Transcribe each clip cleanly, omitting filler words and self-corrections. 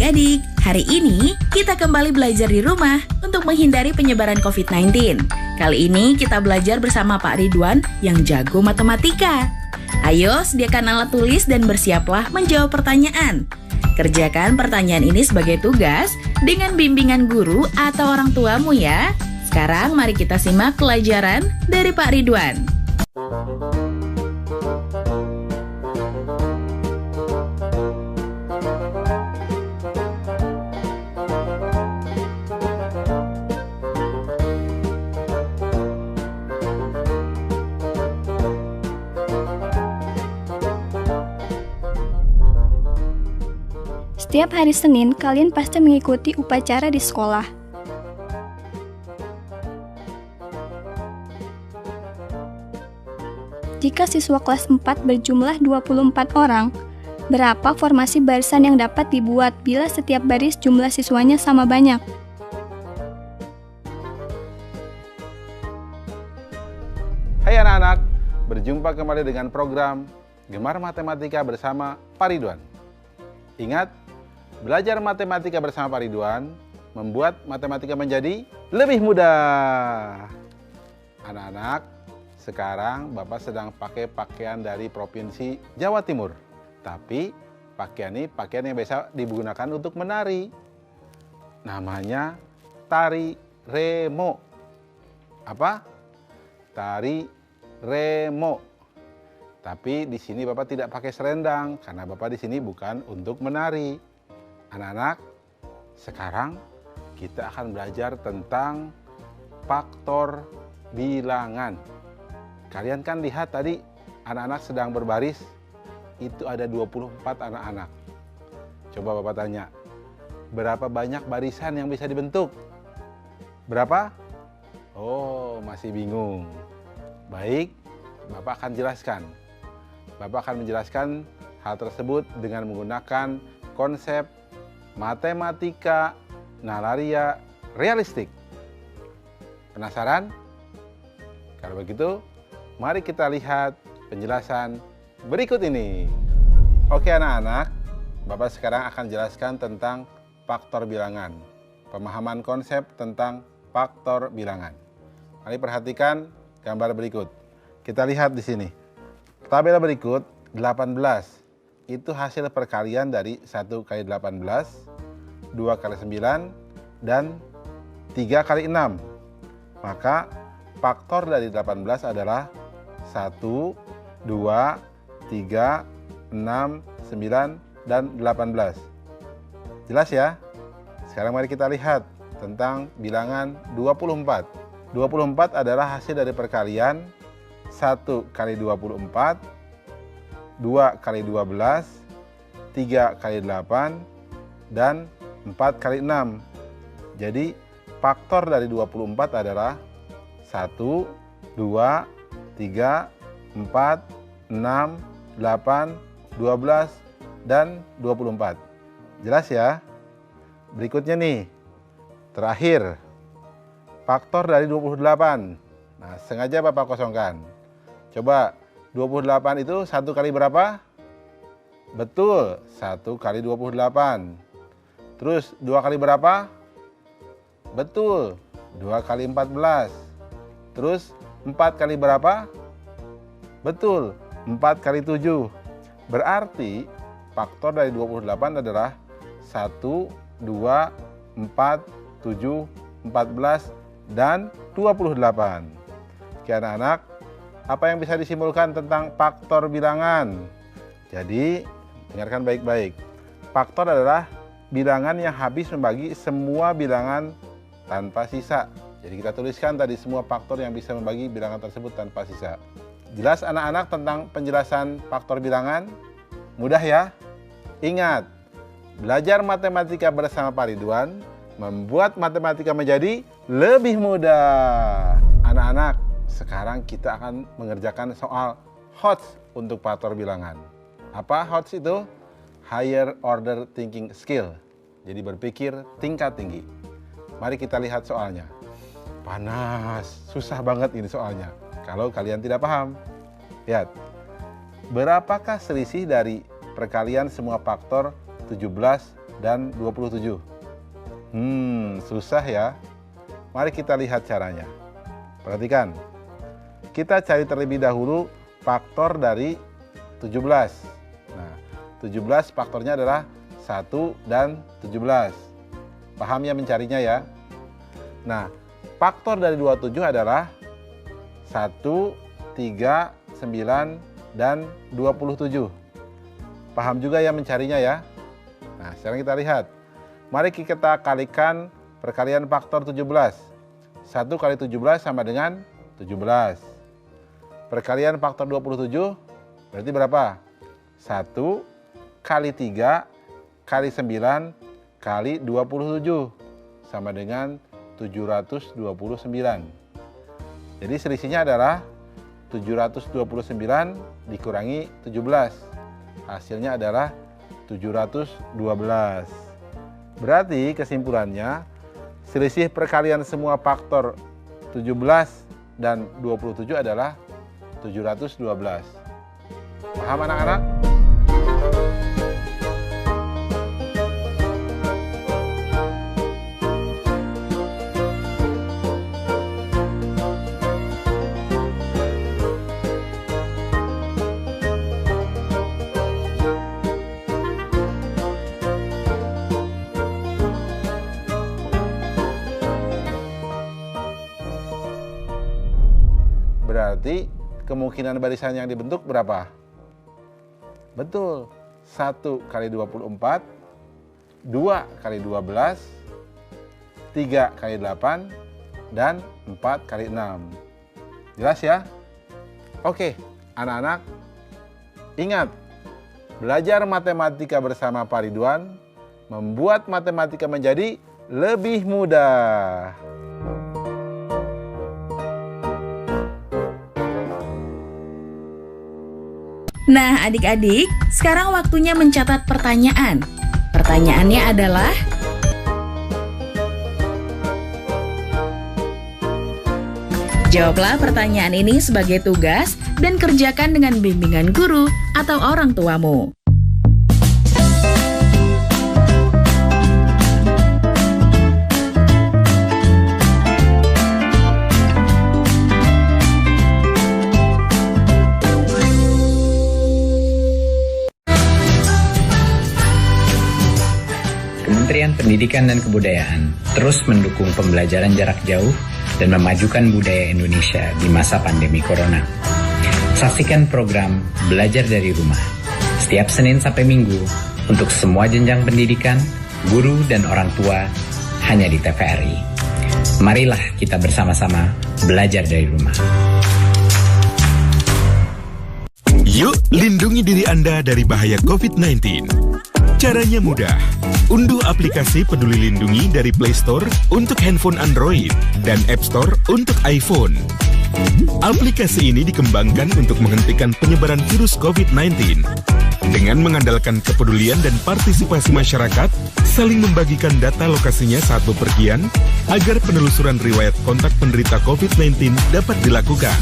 adik-adik, hari ini kita kembali belajar di rumah untuk menghindari penyebaran COVID-19. Kali ini kita belajar bersama Pak Ridwan yang jago matematika. Ayo sediakan alat tulis dan bersiaplah menjawab pertanyaan. Kerjakan pertanyaan ini sebagai tugas dengan bimbingan guru atau orang tuamu ya. Sekarang mari kita simak pelajaran dari Pak Ridwan. Setiap hari Senin, kalian pasti mengikuti upacara di sekolah. Jika siswa kelas 4 berjumlah 24 orang, berapa formasi barisan yang dapat dibuat bila setiap baris jumlah siswanya sama banyak? Hai anak-anak, berjumpa kembali dengan program Gemar Matematika bersama Pak Ridwan. Ingat, belajar matematika bersama Pak Ridwan membuat matematika menjadi lebih mudah. Anak-anak, sekarang Bapak sedang pakai pakaian dari Provinsi Jawa Timur. Tapi pakaian ini pakaian yang biasa digunakan untuk menari. Namanya tari remo. Apa? Tari remo. Tapi di sini Bapak tidak pakai selendang karena Bapak di sini bukan untuk menari. Anak-anak, sekarang kita akan belajar tentang faktor bilangan. Kalian kan lihat tadi anak-anak sedang berbaris, itu ada 24 anak-anak. Coba Bapak tanya, berapa banyak barisan yang bisa dibentuk? Berapa? Oh, masih bingung. Baik, Bapak akan jelaskan. Bapak akan menjelaskan hal tersebut dengan menggunakan konsep matematika nalaria realistik. Penasaran? Kalau begitu, mari kita lihat penjelasan berikut ini. Oke anak-anak, Bapak sekarang akan jelaskan tentang faktor bilangan. Pemahaman konsep tentang faktor bilangan. Mari perhatikan gambar berikut. Kita lihat di sini. Tabel berikut 18. Itu hasil perkalian dari 1 kali 18, 2 kali 9, dan 3 kali 6. Maka faktor dari 18 adalah 1, 2, 3, 6, 9, dan 18. Jelas ya? Sekarang mari kita lihat tentang bilangan 24. 24 adalah hasil dari perkalian 1 kali 24, 2 kali 12, 3 kali 8, dan 4 kali 6. Jadi faktor dari 24 adalah 1, 2, 3, 4, 6, 8, 12, dan 24. Jelas ya? Berikutnya nih, terakhir, faktor dari 28. Nah, sengaja Bapak kosongkan. Coba 28 itu 1 kali berapa? Betul, 1 kali 28. Terus 2 kali berapa? Betul, 2 kali 14. Terus 4 kali berapa? Betul, 4 kali 7. Berarti faktor dari 28 adalah 1, 2, 4, 7, 14, dan 28. Oke anak-anak, apa yang bisa disimpulkan tentang faktor bilangan? Jadi, dengarkan baik-baik. Faktor adalah bilangan yang habis membagi semua bilangan tanpa sisa. Jadi kita tuliskan tadi semua faktor yang bisa membagi bilangan tersebut tanpa sisa. Jelas anak-anak tentang penjelasan faktor bilangan? Mudah ya? Ingat, belajar matematika bersama Pak Ridwan membuat matematika menjadi lebih mudah. Anak-anak, sekarang kita akan mengerjakan soal HOTS untuk faktor bilangan. Apa HOTS itu? Higher Order Thinking Skill. Jadi berpikir tingkat tinggi. Mari kita lihat soalnya. Panas, susah banget ini soalnya. Kalau kalian tidak paham. Lihat. Berapakah selisih dari perkalian semua faktor 17 dan 27. Susah ya. Mari kita lihat caranya. Perhatikan. Kita cari terlebih dahulu faktor dari 17. Nah, 17 faktornya adalah 1 dan 17. Paham ya mencarinya ya? Nah, faktor dari 27 adalah 1, 3, 9, dan 27. Paham juga ya mencarinya ya? Nah, sekarang kita lihat. Mari kita kalikan perkalian faktor 17. 1 kali 17 sama dengan 17. Perkalian faktor 27 berarti berapa? 1 kali 3 kali 9 kali 27 sama dengan 729. Jadi selisihnya adalah 729 dikurangi 17. Hasilnya adalah 712. Berarti kesimpulannya selisih perkalian semua faktor 17 dan 27 adalah 712. Paham anak-anak? Berarti kemungkinan barisan yang dibentuk berapa? Betul, 1 kali 24, 2 kali 12, 3 kali 8, dan 4 kali 6. Jelas ya? Oke, anak-anak, ingat, belajar matematika bersama Pak Ridwan membuat matematika menjadi lebih mudah. Nah, adik-adik, sekarang waktunya mencatat pertanyaan. Pertanyaannya adalah, jawablah pertanyaan ini sebagai tugas dan kerjakan dengan bimbingan guru atau orang tuamu. Kementerian Pendidikan dan Kebudayaan terus mendukung pembelajaran jarak jauh dan memajukan budaya Indonesia di masa pandemi Corona. Saksikan program Belajar dari Rumah setiap Senin sampai Minggu untuk semua jenjang pendidikan, guru, dan orang tua hanya di TVRI. Marilah kita bersama-sama belajar dari rumah. Yuk, lindungi diri Anda dari bahaya COVID-19. Caranya mudah. Unduh aplikasi Peduli Lindungi dari Play Store untuk handphone Android dan App Store untuk iPhone. Aplikasi ini dikembangkan untuk menghentikan penyebaran virus COVID-19. Dengan mengandalkan kepedulian dan partisipasi masyarakat, saling membagikan data lokasinya saat bepergian, agar penelusuran riwayat kontak penderita COVID-19 dapat dilakukan.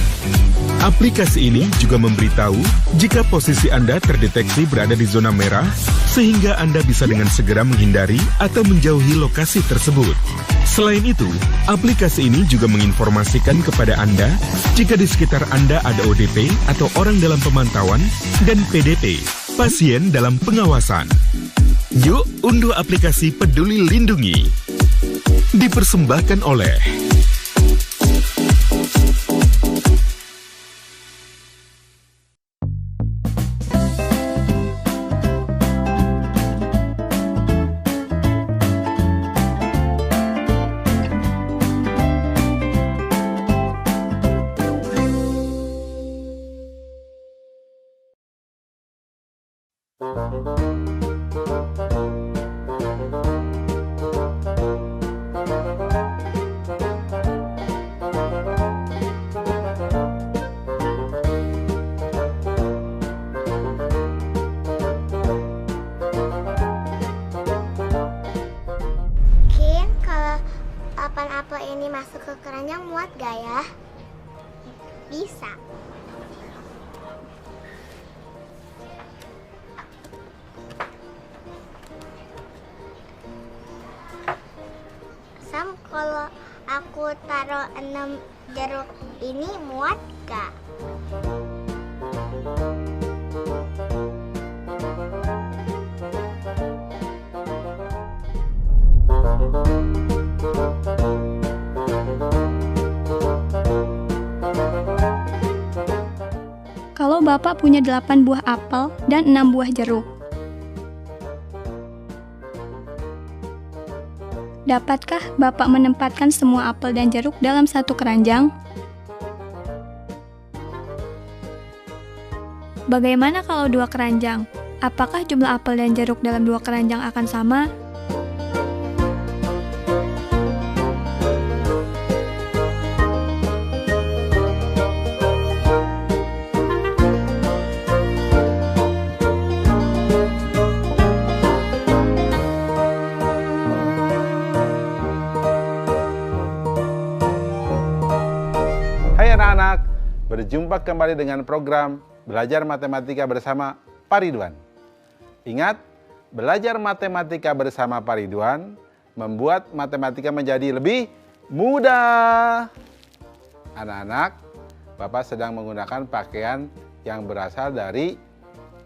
Aplikasi ini juga memberitahu jika posisi Anda terdeteksi berada di zona merah, sehingga Anda bisa dengan segera menghindari atau menjauhi lokasi tersebut. Selain itu, aplikasi ini juga menginformasikan kepada Anda jika di sekitar Anda ada ODP atau orang dalam pemantauan dan PDP, pasien dalam pengawasan. Yuk, unduh aplikasi Peduli Lindungi. Dipersembahkan oleh apel ini masuk ke keranjang muat gak ya? Bisa. kalau aku taruh 6 jeruk ini muat gak? Kalau Bapak punya 8 buah apel dan 6 buah jeruk, dapatkah Bapak menempatkan semua apel dan jeruk dalam satu keranjang? Bagaimana kalau 2 keranjang? Apakah jumlah apel dan jeruk dalam 2 keranjang akan sama? Hai anak-anak, berjumpa kembali dengan program Belajar Matematika bersama Pak Ridwan. Ingat, belajar matematika bersama Pak Ridwan membuat matematika menjadi lebih mudah. Anak-anak, Bapak sedang menggunakan pakaian yang berasal dari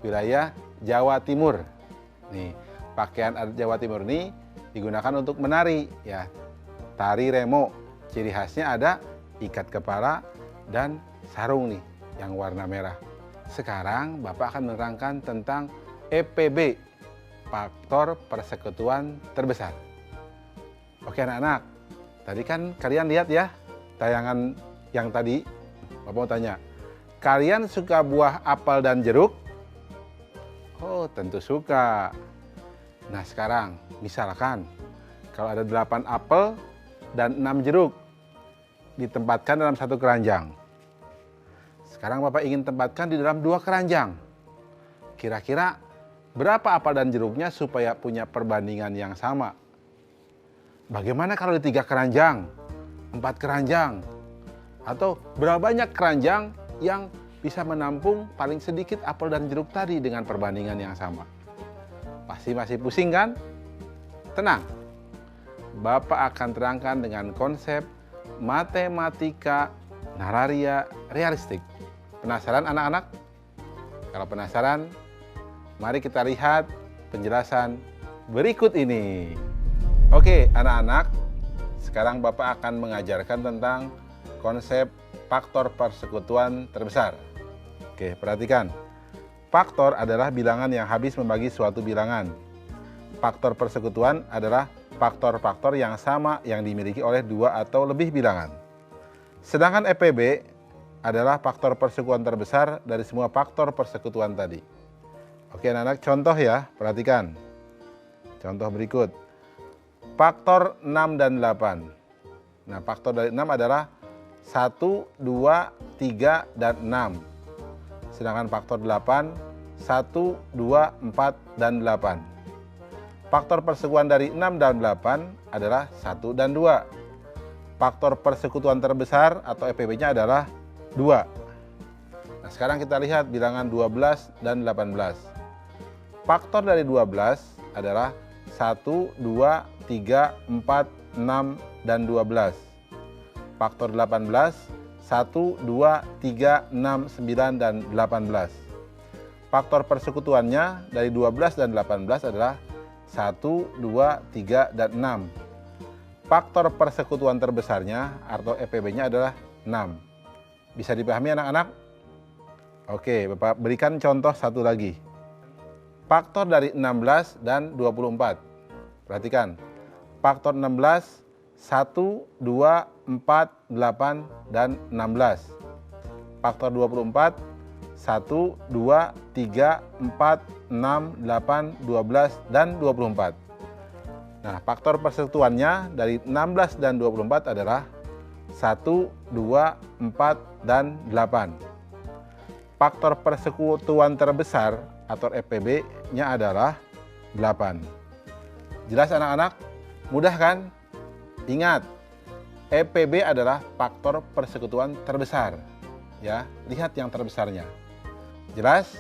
wilayah Jawa Timur. Nih, pakaian adat Jawa Timur ini digunakan untuk menari, ya. Tari remo, ciri khasnya ada ikat kepala dan sarung nih yang warna merah. Sekarang Bapak akan menerangkan tentang EPB, faktor persekutuan terbesar. Oke anak-anak, tadi kan kalian lihat ya tayangan yang tadi. Bapak mau tanya, kalian suka buah apel dan jeruk? Oh, tentu suka. Nah sekarang, misalkan kalau ada 8 apel dan 6 jeruk ditempatkan dalam satu keranjang. Sekarang Bapak ingin tempatkan di dalam 2 keranjang. Kira-kira berapa apel dan jeruknya supaya punya perbandingan yang sama? Bagaimana kalau di 3 keranjang, 4 keranjang? Atau berapa banyak keranjang yang bisa menampung paling sedikit apel dan jeruk tadi dengan perbandingan yang sama? Pasti masih pusing kan? Tenang, Bapak akan terangkan dengan konsep matematika nararia realistik. Penasaran anak-anak? Kalau penasaran, mari kita lihat penjelasan berikut ini. Oke anak-anak, sekarang Bapak akan mengajarkan tentang konsep faktor persekutuan terbesar. Oke, perhatikan. Faktor adalah bilangan yang habis membagi suatu bilangan. Faktor persekutuan adalah faktor-faktor yang sama yang dimiliki oleh 2 atau lebih bilangan. Sedangkan EPB adalah faktor persekutuan terbesar dari semua faktor persekutuan tadi. Oke anak-anak, contoh ya, perhatikan. Contoh berikut. Faktor 6 dan 8. Nah, faktor dari 6 adalah 1, 2, 3, dan 6. Sedangkan faktor 8, 1, 2, 4, dan 8. Faktor persekutuan dari 6 dan 8 adalah 1 dan 2. Faktor persekutuan terbesar atau EPB-nya adalah 2. Nah, sekarang kita lihat bilangan 12 dan 18. Faktor dari 12 adalah 1, 2, 3, 4, 6, dan 12. Faktor 18, 1, 2, 3, 6, 9, dan 18. Faktor persekutuannya dari 12 dan 18 adalah 1, 2, 3, dan 6. Faktor persekutuan terbesarnya atau EPB-nya adalah 6. Bisa dipahami anak-anak? Oke, Bapak berikan contoh satu lagi. Faktor dari 16 dan 24. Perhatikan. Faktor 16, 1, 2, 4, 8, dan 16. Faktor 24, 1, 2, 3, 4, 6, 8, 12, dan 24. Nah, faktor persekutuannya dari 16 dan 24 adalah 1, 2, 4, dan 8. Faktor persekutuan terbesar atau EPB-nya adalah 8. Jelas anak-anak? Mudah kan? Ingat, EPB adalah faktor persekutuan terbesar. Ya, lihat yang terbesarnya. Jelas?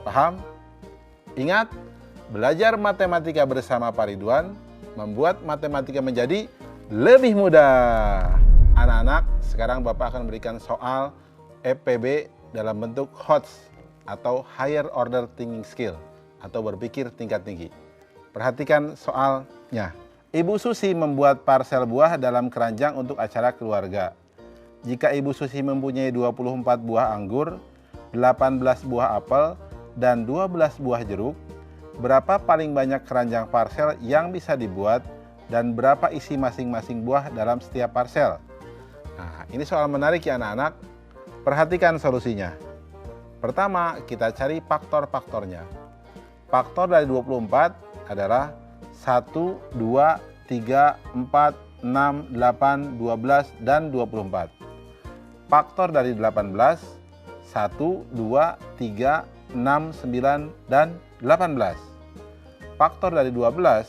Paham? Ingat, belajar matematika bersama Pak Ridwan membuat matematika menjadi lebih mudah. Anak-anak, sekarang Bapak akan berikan soal FPB dalam bentuk HOTS atau Higher Order Thinking Skill atau berpikir tingkat tinggi. Perhatikan soalnya. Ibu Susi membuat parsel buah dalam keranjang untuk acara keluarga. Jika Ibu Susi mempunyai 24 buah anggur, 18 buah apel, dan 12 buah jeruk, berapa paling banyak keranjang parsel yang bisa dibuat dan berapa isi masing-masing buah dalam setiap parsel? Nah, ini soal menarik ya anak-anak. Perhatikan solusinya. Pertama, kita cari faktor-faktornya. Faktor dari 24 adalah 1, 2, 3, 4, 6, 8, 12, dan 24. Faktor dari 18, 1, 2, 3, 6, 9, dan 18. Faktor dari 12,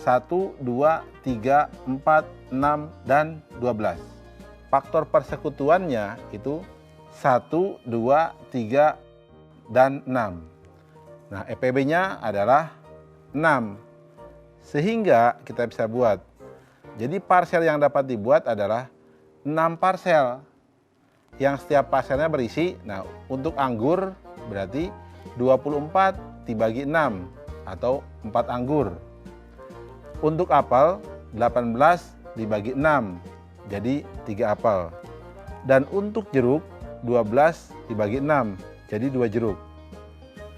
1, 2, 3, 4, 6, dan 12. Faktor persekutuannya itu 1, 2, 3, dan 6. Nah, FPB-nya adalah 6. Sehingga kita bisa buat. Jadi parsel yang dapat dibuat adalah 6 parsel. Yang setiap parselnya berisi, nah untuk anggur berarti 24 dibagi 6 atau 4 anggur. Untuk apel 18 dibagi 6, jadi 3 apel. Dan untuk jeruk 12 dibagi 6, jadi 2 jeruk.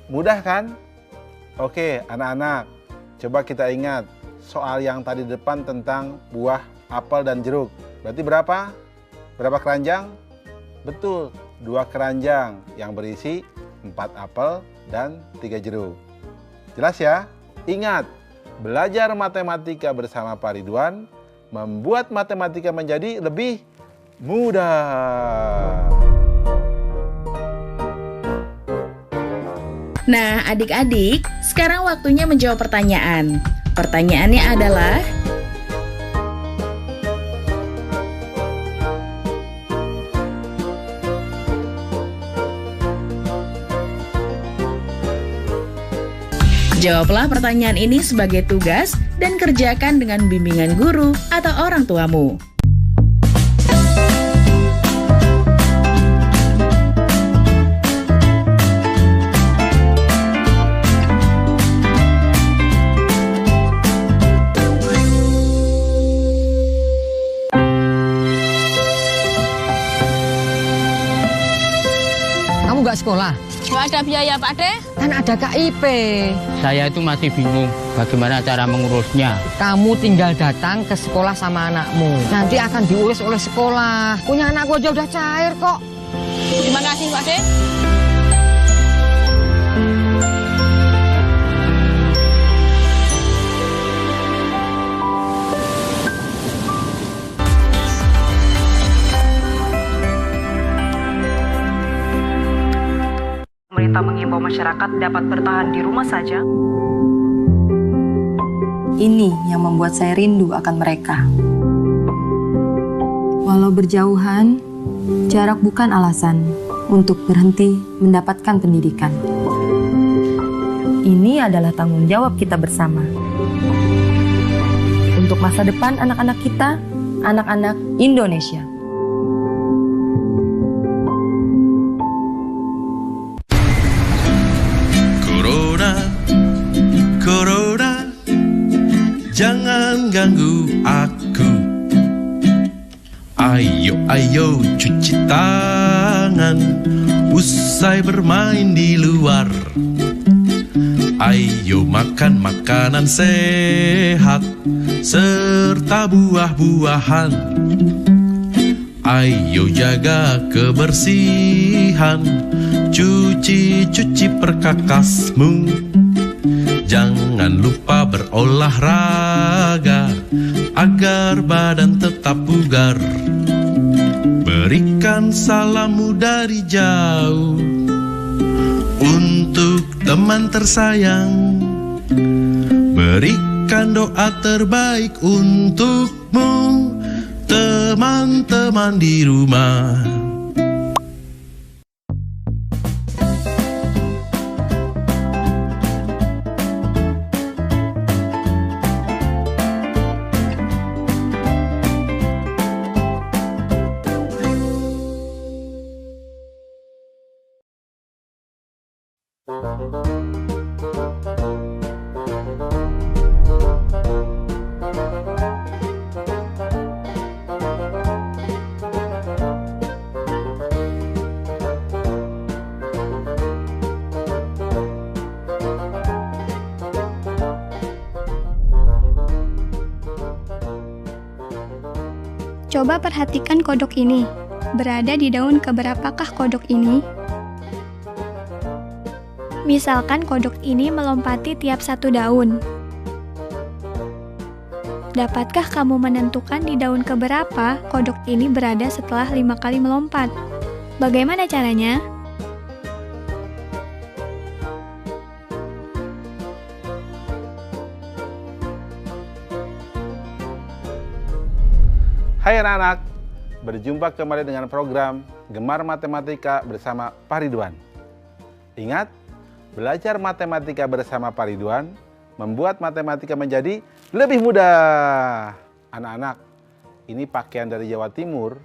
Mudah kan? Oke anak-anak, coba kita ingat soal yang tadi depan tentang buah, apel, dan jeruk. Berarti berapa? Berapa keranjang? Betul, 2 keranjang yang berisi 4 apel dan 3 jeruk. Jelas ya? Ingat, belajar matematika bersama Pak Ridwan membuat matematika menjadi lebih mudah. Nah, adik-adik, sekarang waktunya menjawab pertanyaan. Pertanyaannya adalah, jawablah pertanyaan ini sebagai tugas dan kerjakan dengan bimbingan guru atau orang tuamu. Kamu nggak sekolah? Nggak ada biaya, Pak De. Kan ada KIP. Saya itu masih bingung bagaimana cara mengurusnya. Kamu tinggal datang ke sekolah sama anakmu. Nanti akan diurus oleh sekolah. Punya anakku aja udah cair kok. Terima kasih, Pak De. Pemerintah mengimbau masyarakat dapat bertahan di rumah saja. Ini yang membuat saya rindu akan mereka. Walau berjauhan, jarak bukan alasan untuk berhenti mendapatkan pendidikan. Ini adalah tanggung jawab kita bersama. Untuk masa depan anak-anak kita, anak-anak Indonesia. Corona, jangan ganggu aku. Ayo, ayo cuci tangan, usai bermain di luar. Ayo makan makanan sehat, serta buah-buahan. Ayo jaga kebersihan, cuci perkakasmu. Jangan lupa berolahraga agar badan tetap bugar. Berikan salammu dari jauh untuk teman tersayang. Berikan doa terbaik untukmu, teman-teman di rumah. Coba perhatikan kodok ini. Berada di daun keberapakah kodok ini? Misalkan kodok ini melompati tiap satu daun. Dapatkah kamu menentukan di daun keberapa kodok ini berada setelah 5 kali melompat? Bagaimana caranya? Hai anak-anak, berjumpa kembali dengan program Gemar Matematika bersama Pak Ridwan. Ingat, belajar matematika bersama Pak Ridwan membuat matematika menjadi lebih mudah. Anak-anak, ini pakaian dari Jawa Timur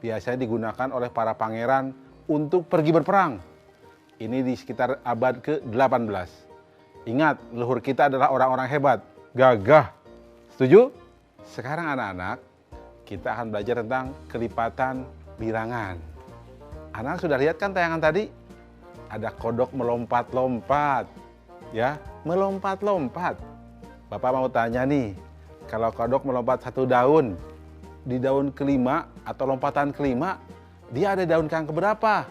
biasanya digunakan oleh para pangeran untuk pergi berperang. Ini di sekitar abad ke-18. Ingat, leluhur kita adalah orang-orang hebat, gagah. Setuju? Sekarang anak-anak, kita akan belajar tentang kelipatan bilangan. Anak sudah lihat kan tayangan tadi? Ada kodok melompat-lompat. Ya, melompat-lompat. Bapak mau tanya nih, kalau kodok melompat satu daun, di daun kelima atau lompatan kelima, dia ada daun yang keberapa?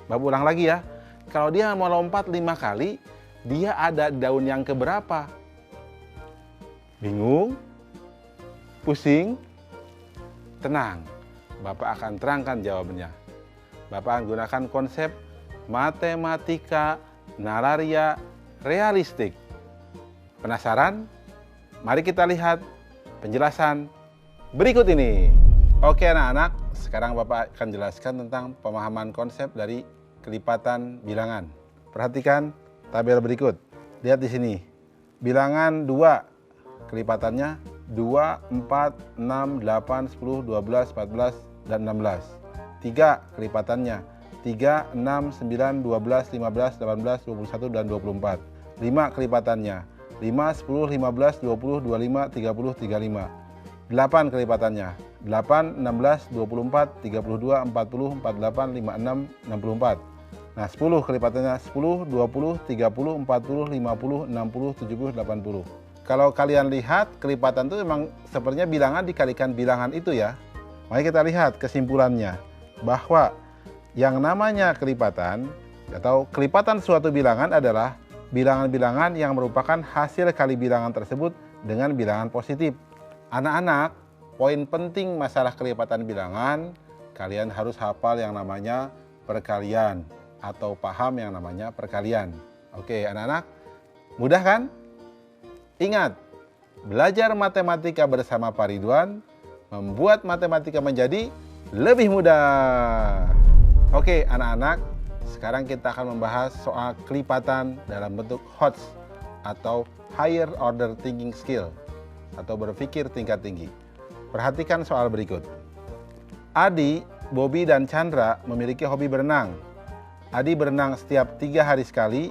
Bapak ulang lagi ya, kalau dia mau lompat 5 kali, dia ada daun yang keberapa? Bingung? Pusing? Tenang, Bapak akan terangkan jawabannya. Bapak akan gunakan konsep matematika nararia realistik. Penasaran? Mari kita lihat penjelasan berikut ini. Oke anak-anak, sekarang Bapak akan jelaskan tentang pemahaman konsep dari kelipatan bilangan. Perhatikan tabel berikut. Lihat di sini. Bilangan 2, kelipatannya 2, 4, 6, 8, 10, 12, 14, dan 16. 3, kelipatannya 3, 6, 9, 12, 15, 18, 21, dan 24. 5 kelipatannya 5, 10, 15, 20, 25, 30, 35. 8 kelipatannya 8, 16, 24, 32, 40, 48, 56, 64. Nah 10 kelipatannya 10, 20, 30, 40, 50, 60, 70, 80. Kalau kalian lihat kelipatan itu memang sepertinya bilangan dikalikan bilangan itu ya. Mari kita lihat kesimpulannya bahwa yang namanya kelipatan atau kelipatan suatu bilangan adalah bilangan-bilangan yang merupakan hasil kali bilangan tersebut dengan bilangan positif. Anak-anak, poin penting masalah kelipatan bilangan, kalian harus hafal yang namanya perkalian atau paham yang namanya perkalian. Oke, anak-anak, mudah kan? Ingat, belajar matematika bersama Pak Ridwan membuat matematika menjadi lebih mudah. Oke, anak-anak, sekarang kita akan membahas soal kelipatan dalam bentuk HOTS atau Higher Order Thinking Skill atau berpikir tingkat tinggi. Perhatikan soal berikut. Adi, Bobby, dan Chandra memiliki hobi berenang. Adi berenang setiap 3 hari sekali,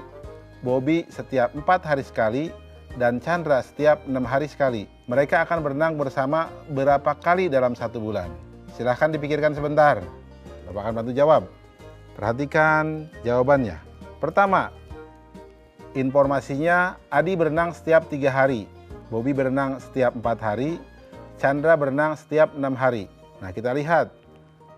Bobby setiap 4 hari sekali, dan Chandra setiap 6 hari sekali. Mereka akan berenang bersama berapa kali dalam 1 bulan? Silahkan dipikirkan sebentar. Bapak akan bantu jawab. Perhatikan jawabannya. Pertama, informasinya Adi berenang setiap 3 hari, Bobby berenang setiap 4 hari, Chandra berenang setiap 6 hari. Nah kita lihat,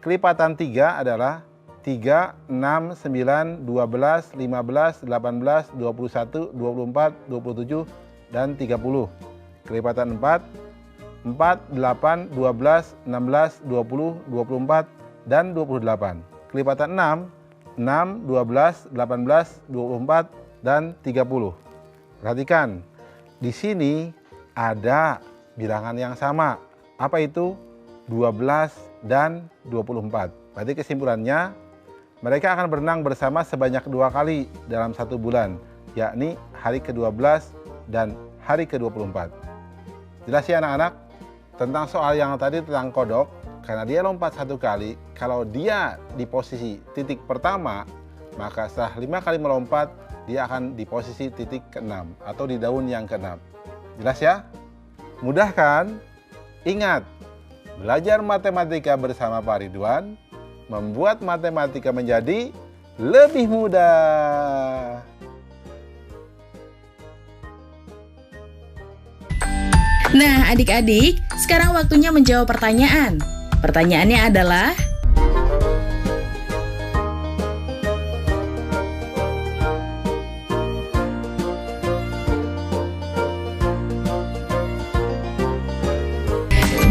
kelipatan 3 adalah 3, 6, 9, 12, 15, 18, 21, 24, 27, dan 30. Kelipatan 4, 4, 8, 12, 16, 20, 24, dan 28. Kelipatan 6, 6, 12, 18, 24, dan 30. Perhatikan, di sini ada bilangan yang sama. Apa itu? 12 dan 24. Berarti kesimpulannya, mereka akan berenang bersama sebanyak 2 kali dalam 1 bulan, yakni hari ke-12 dan hari ke-24. Jelas ya anak-anak? Tentang soal yang tadi tentang kodok, karena dia lompat 1 kali, kalau dia di posisi titik pertama, maka setelah 5 kali melompat, dia akan di posisi titik ke-6 atau di daun yang ke-6. Jelas ya? Mudah kan? Ingat, belajar matematika bersama Pak Ridwan membuat matematika menjadi lebih mudah. Nah, adik-adik, sekarang waktunya menjawab pertanyaan. Pertanyaannya adalah,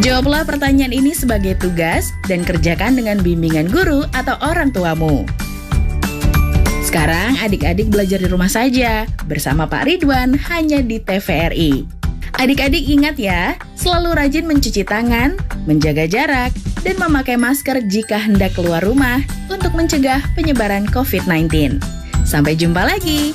jawablah pertanyaan ini sebagai tugas dan kerjakan dengan bimbingan guru atau orang tuamu. Sekarang adik-adik belajar di rumah saja bersama Pak Ridwan hanya di TVRI. Adik-adik ingat ya, selalu rajin mencuci tangan, menjaga jarak, dan memakai masker jika hendak keluar rumah untuk mencegah penyebaran COVID-19. Sampai jumpa lagi.